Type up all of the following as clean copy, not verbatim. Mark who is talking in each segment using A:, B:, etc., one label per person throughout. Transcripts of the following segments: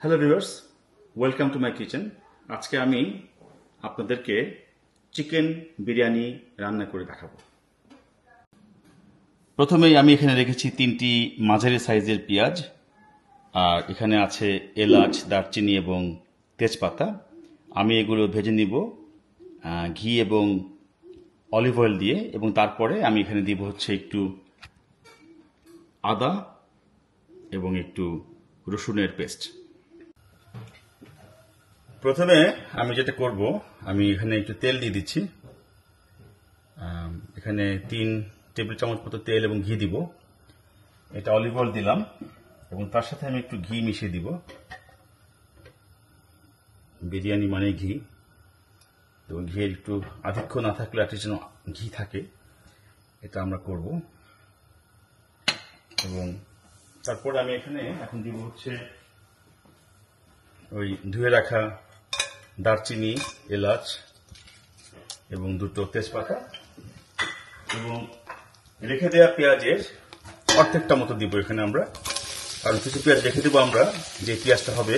A: Hello viewers, welcome to my kitchen. আজকে আমি আপনাদেরকে চিকেন বিরিয়ানি রান্না করে দেখাবো। প্রথমেই আমি এখানে রেখেছি 3টি মাঝারি সাইজের পেঁয়াজ, আর এখানে আছে এলাচ, দারচিনি এবং তেজপাতা। আমি এগুলো ভেজে নিব ঘি এবং অলিভ অয়েল দিয়ে, এবং তারপরে আমি এখানে দিব হচ্ছে একটু আদা এবং একটু রসুনের পেস্ট। প্রথমে আমি যেটা করব, আমি এখানে একটু তেল দিয়ে দিচ্ছি। এখানে 3 টেবিল চামচ মতো তেল এবং ঘি দিব। এটা অলিভ অয়েল দিলাম এবং তার সাথে আমি একটু ঘি মিশিয়ে দিব। বিরিয়ানি মানে ঘি, তো ঘিয়ের একটু আধিক্য না থাকলে আর যেন ঘি থাকে, এটা আমরা করব। এবং তারপরে আমি এখানে এখন দিব হচ্ছে ওই ধুয়ে রাখা দারচিনি, এলাচ এবং 2টো তেজপাতা, এবং রেখে দেওয়া পেঁয়াজের অর্ধেকটা মতো দিব এখানে আমরা, কারণ কিছু পেঁয়াজ রেখে দেবো আমরা, যে পেঁয়াজটা হবে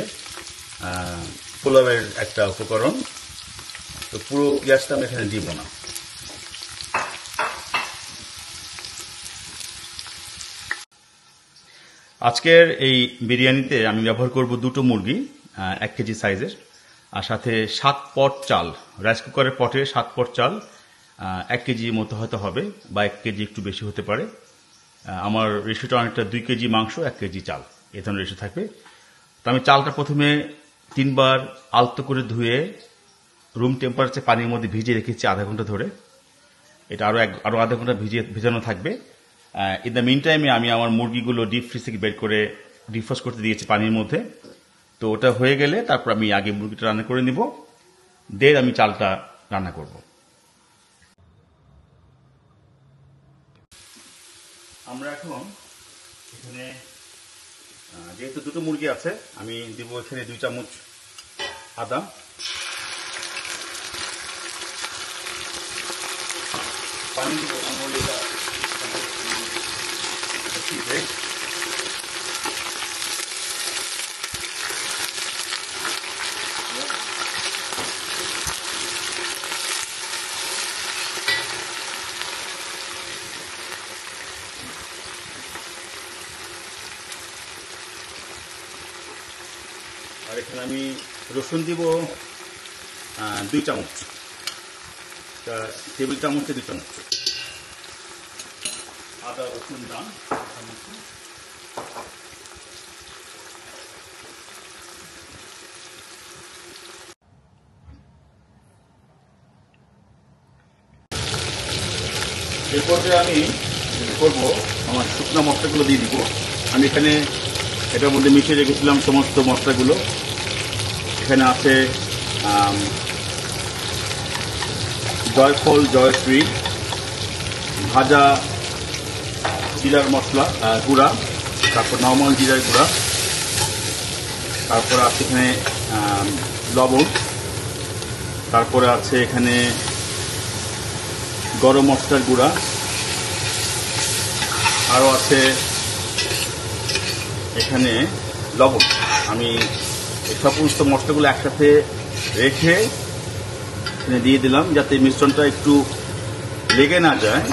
A: পোলাওয়ের একটা উপকরণ, তো পুরো পেঁয়াজটা আমি এখানে দিব না। আজকের এই বিরিয়ানিতে আমি ব্যবহার করব 2টো মুরগি, 1 কেজি সাইজের, আর সাথে 7 পট চাল, রাইস কুকারের পটে 7 পট চাল, 1 কেজি মতো হয়তো হবে, বা 1 কেজি একটু বেশি হতে পারে। আমার রেশিওটা অনেকটা 2 কেজি মাংস 1 কেজি চাল, এই ধরনের রেশিও থাকবে। তো আমি চালটা প্রথমে 3 বার আলতো করে ধুয়ে রুম টেম্পারেচার পানির মধ্যে ভিজিয়ে রেখেছি আধা ঘন্টা ধরে। এটা আরো আধা ঘন্টা ভেজানো থাকবে। ইন দ্য মিন টাইমে আমি আমার মুরগিগুলো ডিপ ফ্রিজ থেকে বের করে ডিফ্রস্ট করতে দিয়েছি পানির মধ্যে। তো ওটা হয়ে গেলে তারপর আমি আগে মুরগিটা রান্না করে নিব, দেন আমি চালটা রান্না করব। আমরা এখন এখানে যেহেতু 2টো মুরগি আছে, আমি দিব এখানে 2 চামচ আদা, পানি দিব আর এখানে আমি রসুন দিব 2 চামচ, টেবিল চামচে 2 চামচ আদা রসুন দাম। এরপর যে আমি করবো, আমার শুকনো মশলাগুলো দিয়ে দিব। আমি এখানে এটার মধ্যে মিশিয়ে রেখেছিলাম সমস্ত মশলাগুলো। এখানে আছে জয়ফল, জয়শ্রী, ভাজা জিরার মশলা গুঁড়া, তারপর নর্মাল জিরার গুঁড়া, তারপরে আছে এখানে লবণ, তারপরে আছে এখানে গরম মশলার গুঁড়া, আরও আছে এখানে লবণ। আমি এই সমস্ত মশলাগুলো একসাথে রেখে এখানে দিয়ে দিলাম, যাতে মিশ্রণটা একটু লেগে না যায়।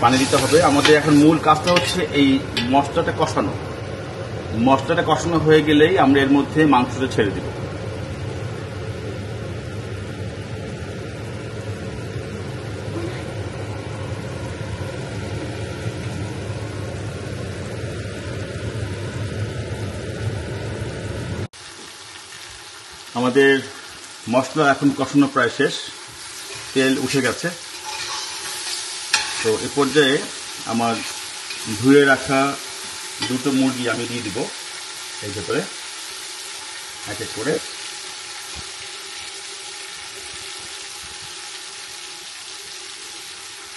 A: পানি দিতে হবে। আমাদের এখন মূল কাজটা হচ্ছে এই মশলাটা কষানো। মশলাটা কষানো হয়ে গেলেই আমরা এর মধ্যে মাংসটা ছেড়ে দিব। আমাদের মশলা এখন কষানো প্রায় শেষ, তেল উঠে গেছে। তো এ পর্যায়ে আমার ধুয়ে রাখা 2টো মুরগি আমি দিয়ে দিব এর ভেতরে এক এক করে।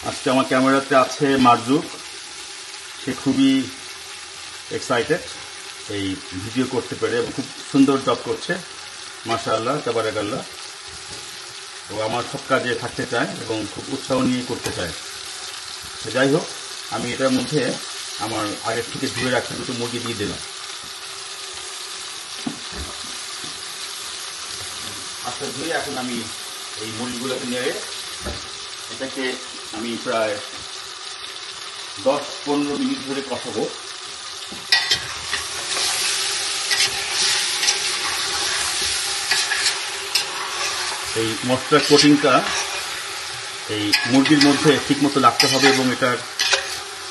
A: আজকে আমার ক্যামেরাতে আছে মারজুক, সে খুবই এক্সাইটেড এই ভিডিও করতে পেরে, এবং খুব সুন্দর জব করছে, মাশাআল্লাহ, তাবারাকাল্লাহ। ও আমার সব কাজে থাকতে চায় এবং খুব উৎসাহ নিয়ে করতে চায়। যাই হোক, আমি এটার মধ্যে আমার আগের থেকে ধুয়ে রাখা 2টো মুরগি দিয়ে দিলাম। মাছটা ধুয়ে এখন আমি এই মুরগিগুলোকে নেড়ে এটাকে আমি প্রায় 10-15 মিনিট ধরে কষাবো। এই মশলার কোটিংটা এই মুরগির মধ্যে ঠিক মতো লাগতে হবে এবং এটার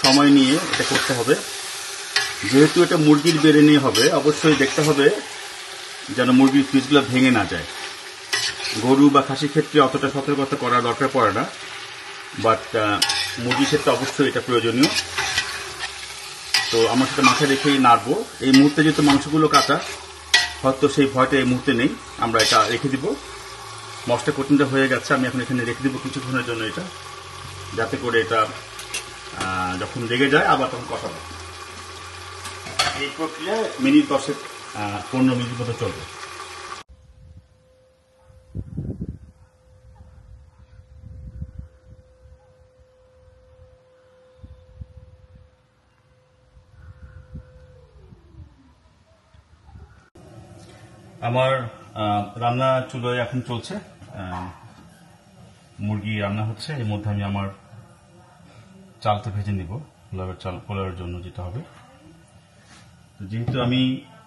A: সময় নিয়ে এটা করতে হবে। যেহেতু এটা মুরগির বিরিয়ানি হবে, অবশ্যই দেখতে হবে যেন মুরগির পিসগুলো ভেঙে না যায়। গরু বা খাসির ক্ষেত্রে অতটা সতর্কতা করার দরকার পড়ে না, বাট মুরগির ক্ষেত্রে অবশ্যই এটা প্রয়োজনীয়। তো আমার সাথে মাথায় রেখেই নাড়বো। এই মুহূর্তে যেহেতু মাংসগুলো কাটা, হয়তো সেই ভয়টা এই মুহূর্তে নেই, আমরা এটা রেখে দিব। মশলা কোটিংটা হয়ে গেছে, আমি এখন এখানে রেখে দিব কিছুক্ষণের জন্য এটা, যাতে করে এটা যখন লেগে যায় আবার তখন কষাবো। এই প্রক্রিয়া মিনিট 10-15 মিনিট মতো চলবে। আমার রান্না চুলোয় এখন চলছে, মুরগি রান্না হচ্ছে। এর মধ্যে আমি আমার চালটা ভেজে নিব, পোলাওয়ের জন্য যেটা হবে। তো যেহেতু আমি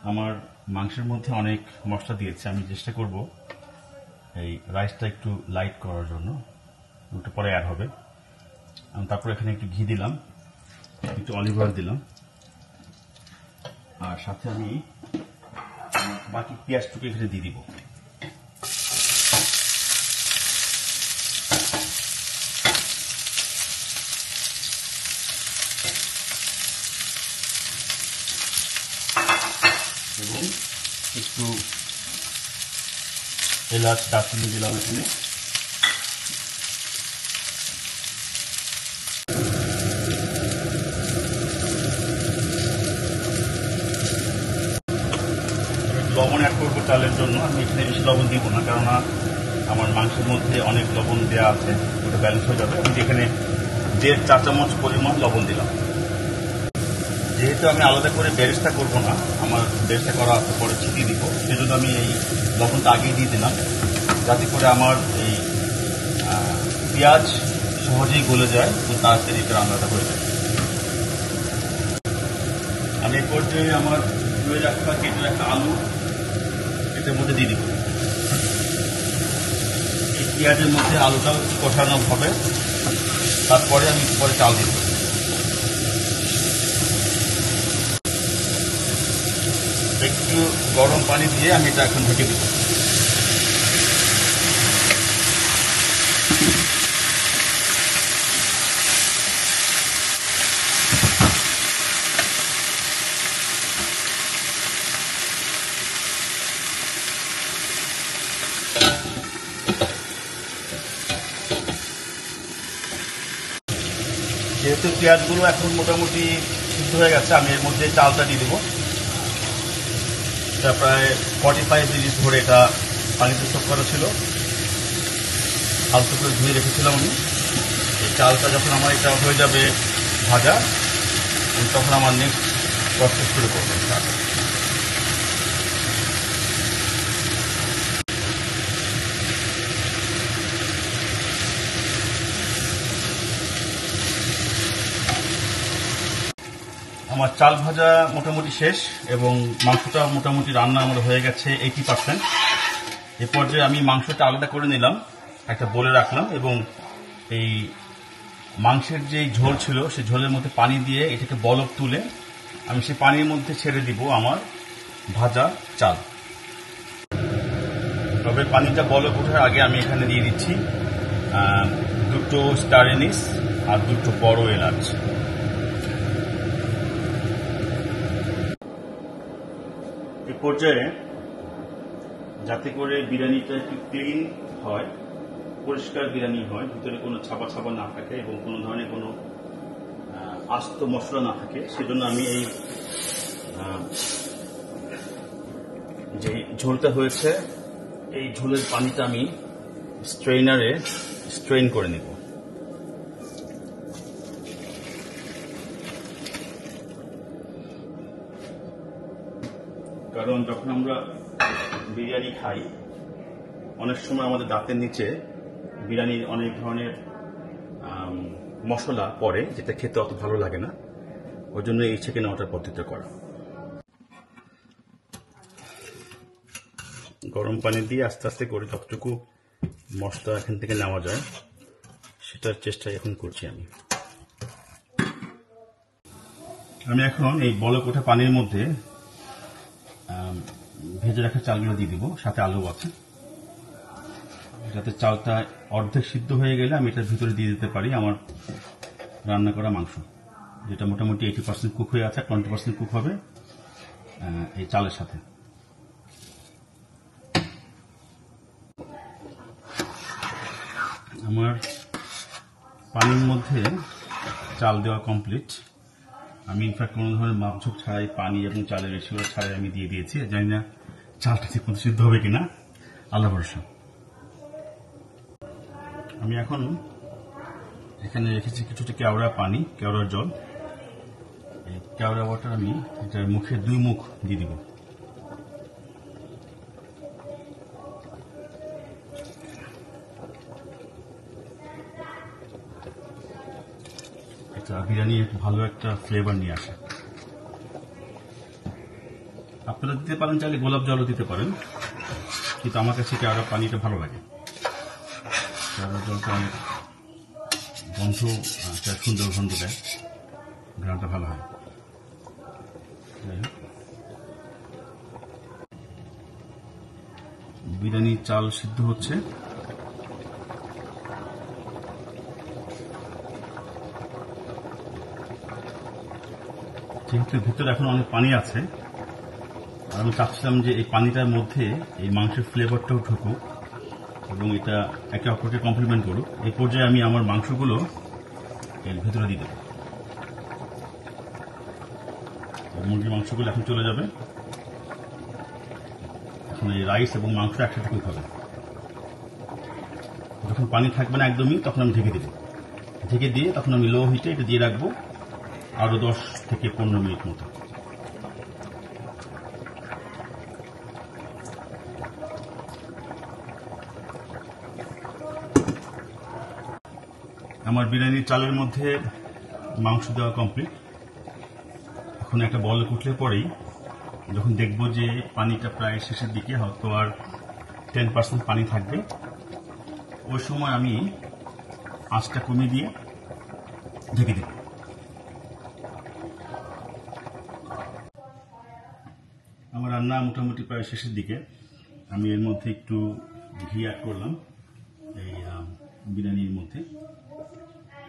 A: আমার মাংসের মধ্যে অনেক মশলা দিয়েছি, আমি চেষ্টা করব এই রাইসটা একটু লাইট করার জন্য। ওটা পরে অ্যাড হবে। তারপর এখানে একটু ঘি দিলাম, একটু অলিভ অয়েল দিলাম, আর সাথে আমি বাকি পেঁয়াজটুকু এখানে দিয়ে দিব। এবং একটু এলাচ দারচিনি দিলাম এখানে। লবণ অ্যাড করবো চালের জন্য। আমি এখানে বেশি লবণ দিব না, কেননা আমার মাংসের মধ্যে অনেক লবণ দেওয়া আছে, ওটা ব্যালেন্স হয়ে যাবে। আমি এখানে 1.5 চা চামচ পরিমাণ লবণ দিলাম। যেহেতু আমি আলাদা করে বেরেস্তা করব না, আমার বেরেস্তা করা পরে ছিটিয়ে দিব, সেজন্য আমি এই লবণটা আগেই দিয়ে দিলাম, যাতে করে আমার এই পেঁয়াজ সহজেই গলে যায় এবং তাড়াতাড়ি এটা রান্নাটা হয়ে যায়। আমি এই পর্যায়ে আমার ধুয়ে রাখা কেটে রাখা আলু এটার মধ্যে দিয়ে দিব। এই পেঁয়াজের মধ্যে আলুটাও কষানো হবে, তারপরে আমি পরে চাল দিব। একটু গরম পানি দিয়ে আমি এটা এখন ঢেকে দিব। যেহেতু পেঁয়াজগুলো এখন মোটামুটি সিদ্ধ হয়ে গেছে, আমি এর মধ্যে চালটা দিয়ে দেবো। এটা প্রায় 45 মিনিট ধরে এটা পানিতে সোক করা ছিল, হালকা করে ধুয়ে রেখেছিলাম আমি। এই চালটা যখন আমার এটা হয়ে যাবে ভাজা, তখন আমার নেক্সট প্রসেস শুরু করবো। আমার চাল ভাজা মোটামুটি শেষ এবং মাংসটা মোটামুটি রান্না আমার হয়ে গেছে 80%। এ পর্যায়ে আমি মাংসটা আলাদা করে নিলাম, একটা বোলে রাখলাম, এবং এই মাংসের যে ঝোল ছিল সেই ঝোলের মধ্যে পানি দিয়ে এটাকে বলক তুলে আমি সেই পানির মধ্যে ছেড়ে দিব আমার ভাজা চাল। তবে পানিটা বলক ওঠার আগে আমি এখানে দিয়ে দিচ্ছি 2টো স্টার এনিস আর 2টো বড় এলাচ। এই পর্যায়ে যাতে করে বিরিয়ানিটা একটু ক্লিন হয়, পরিষ্কার বিরিয়ানি হয়, ভিতরে কোনো ছাপা ছাপা না থাকে এবং কোনো ধরনের কোনো আস্ত মশলা না থাকে, সেজন্য আমি এই যে ঝোলটা হয়েছে এই ঝোলের পানিটা আমি স্ট্রেইনারে স্ট্রেইন করে নেব। কারণ যখন আমরা বিরিয়ানি খাই অনেক সময় আমাদের দাঁতের নিচে বিরিয়ানির অনেক ধরনের মশলা পড়ে, যেটা খেতে অত ভালো লাগে না। ওই জন্য এই চিকেন ওয়াটার পদ্ধতিতে করা। গরম পানি দিয়ে আস্তে আস্তে করে যতটুকু মশলা এখান থেকে নেওয়া যায় সেটার চেষ্টা এখন করছি আমি। এখন এই বলক ওঠা পানির মধ্যে ভেজে রাখা চালগুলো দিয়ে দিব, সাথে আলু আছে, যাতে চালটা অর্ধেক সিদ্ধ হয়ে গেলে আমি এটার ভিতরে দিয়ে দিতে পারি আমার রান্না করা মাংস, যেটা মোটামুটি 80% কুক হয়ে আছে, 20% কুক হবে এই চালের সাথে। আমার পানির মধ্যে চাল দেওয়া কমপ্লিট। আমি ইনফ্যাক্ট কোনো ধরনের মাপঝোপ ছাড়াই পানি এবং চালের রেশিও ছাড়াই আমি দিয়ে দিয়েছি। জানি না চালটা ঠিক মতো সিদ্ধ হবে কিনা, আল্লাহ ভরসা। আমি এখন এখানে রেখেছি কিছুটা কেওড়া পানি, কেওড়ার জল। এই কেওড়া ওয়াটার আমি এটার মুখে 2 মুখ দিয়ে দিব। এটা বিরিয়ানি ভালো একটা ফ্লেভার নিয়ে আসে। আপনারা দিতে পারেন, চাইলে গোলাপ জলও দিতে পারেন, কিন্তু আমার কাছে কেওড়া পানিটা ভালো লাগে। কেওড়া জলটা অনেক গন্ধ, একটা সুন্দর গন্ধ দেয়, ঘ্রাণটা ভালো হয়। বিরিয়ানি চাল সিদ্ধ হচ্ছে। যেহেতু ভিতরে এখন অনেক পানি আছে, আর আমি চাচ্ছিলাম যে এই পানিটার মধ্যে এই মাংসের ফ্লেভারটাও ঢুকুক এবং এটা একে অপরকে কমপ্লিমেন্ট করুক। এই পর্যায়ে আমি আমার মাংসগুলো এর ভেতরে দিয়ে দেব। মুরগির মাংসগুলো এখন চলে যাবে। এখন এই রাইস এবং মাংস একসাথে কুক হবে। যখন পানি থাকবে না একদমই, তখন আমি ঢেকে দেব। ঢেকে দিয়ে তখন আমি লো হিটে এটা দিয়ে রাখবো আরো 10 থেকে 15 মিনিট মতো। আমার বিরিয়ানির চালের মধ্যে মাংস দেওয়া কমপ্লিট। এখন একটা বল উঠলে পরেই যখন দেখবো যে পানিটা প্রায় শেষের দিকে, হয়তো আর 10% পানি থাকবে, ওই সময় আমি আঁচটা কমিয়ে দিয়ে ঢেকে দেব। আমার রান্না মোটামুটি প্রায় শেষের দিকে। আমি এর মধ্যে একটু ঘি অ্যাড করলাম এই বিরিয়ানির মধ্যে।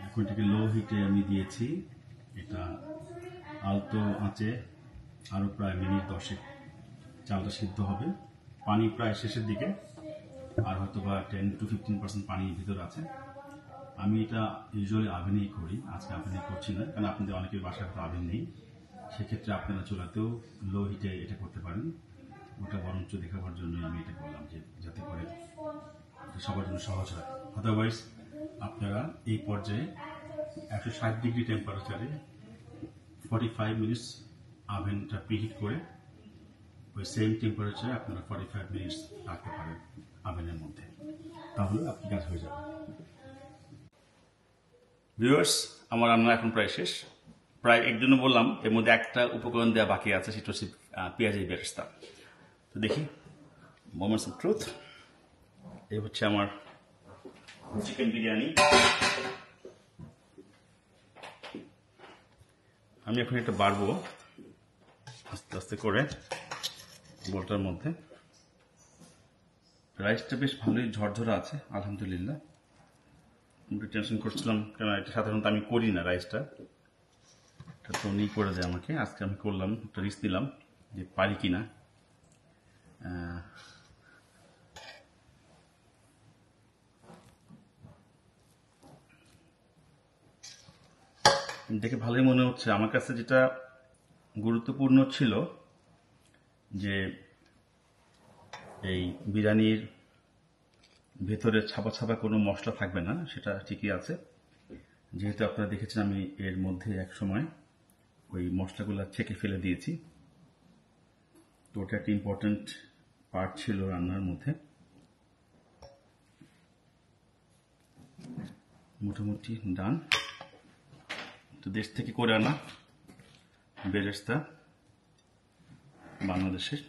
A: এখন এটাকে লো হিটে আমি দিয়েছি। এটা আলতো আঁচে আরও প্রায় মিনিট 10 চালটা সিদ্ধ হবে। পানি প্রায় শেষের দিকে, আর হয়তো বা 10 to 15% পানি ভিতরে আছে। আমি এটা ইউজুয়ালি আভেনেই করি, আজকে আভেনে করছি না, কারণ আপনাদের অনেকের বাসায় হয়তো আভেন নেই। সেক্ষেত্রে আপনারা চুলাতেও লো হিটে এটা করতে পারেন। ওটা বরঞ্চ দেখাবার জন্য আমি এটা করলাম, যে যাতে করে সবার জন্য সহজ হয়। আদারওয়াইজ আপনারা এই পর্যায়ে 160 ডিগ্রি টেম্পারেচারে 45 মিনিটস আভেনটা প্রিহিট করে ওই সেম টেম্পারেচারে আপনারা 45 মিনিটস রাখতে পারেন আভেনের মধ্যে, তাহলে আপনি কাজ হয়ে যাবে। ভিউয়ার্স, আমার রান্না এখন প্রায় শেষ। প্রায় একজনে বললাম, এর মধ্যে একটা উপকরণ দেওয়া বাকি আছে, সেটা হচ্ছে পেঁয়াজের বেরেস্তা। তো দেখি, মোমেন্টস অফ ট্রুথ। এই হচ্ছে আমার চিকেন বিরিয়ানি। আমি এখন এটা বাড়বো আস্তে আস্তে করে বলটার মধ্যে। রাইসটা বেশ ভালোই ঝরঝরা আছে, আলহামদুলিল্লাহ। একটু টেনশন করছিলাম, কারণ এটা সাধারণত আমি করি না রাইসটা, এটা তো উনি করে দেয় আমাকে। আজকে আমি করলাম, একটা রিস্ক দিলাম যে পারি কিনা। দেখে ভালোই মনে হচ্ছে। আমার কাছে যেটা গুরুত্বপূর্ণ ছিল যে এই বিরিয়ানির ভেতরে ছাপা ছাপা কোনো মশলা থাকবে না, সেটা ঠিকই আছে। যেহেতু আপনারা দেখেছেন আমি এর মধ্যে এক সময় ওই মশলাগুলো ছেঁকে ফেলে দিয়েছি, তো ওটা একটা ইম্পর্টেন্ট পার্ট ছিল রান্নার মধ্যে। মোটামুটি ডান। তো দেশ থেকে করে আনা বেরেস্তা বাংলাদেশের,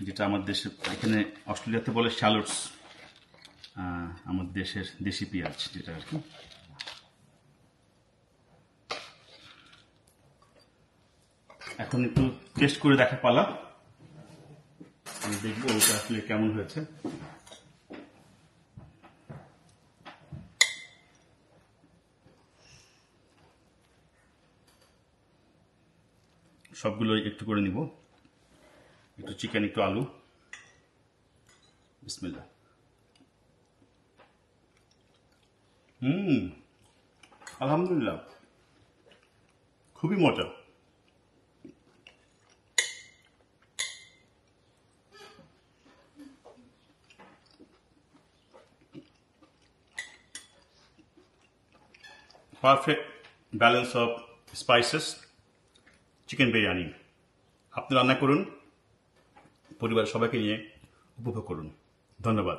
A: যেটা আমার দেশে এখানে অস্ট্রেলিয়াতে বলে শ্যালোটস, আমার দেশের দেশি পেঁয়াজ যেটা আর কি। এখন একটু টেস্ট করে দেখা পালা, আমি দেখবো ওটা আসলে কেমন হয়েছে। সবগুলো একটু করে নিব, একটু চিকেন, একটু আলু। বিসমিল্লাহ। আলহামদুলিল্লাহ, খুবই মজা। Perfect balance of spices chicken biryani. আপনি রান্না করুন, পরিবারের সবাইকে নিয়ে উপভোগ করুন। ধন্যবাদ।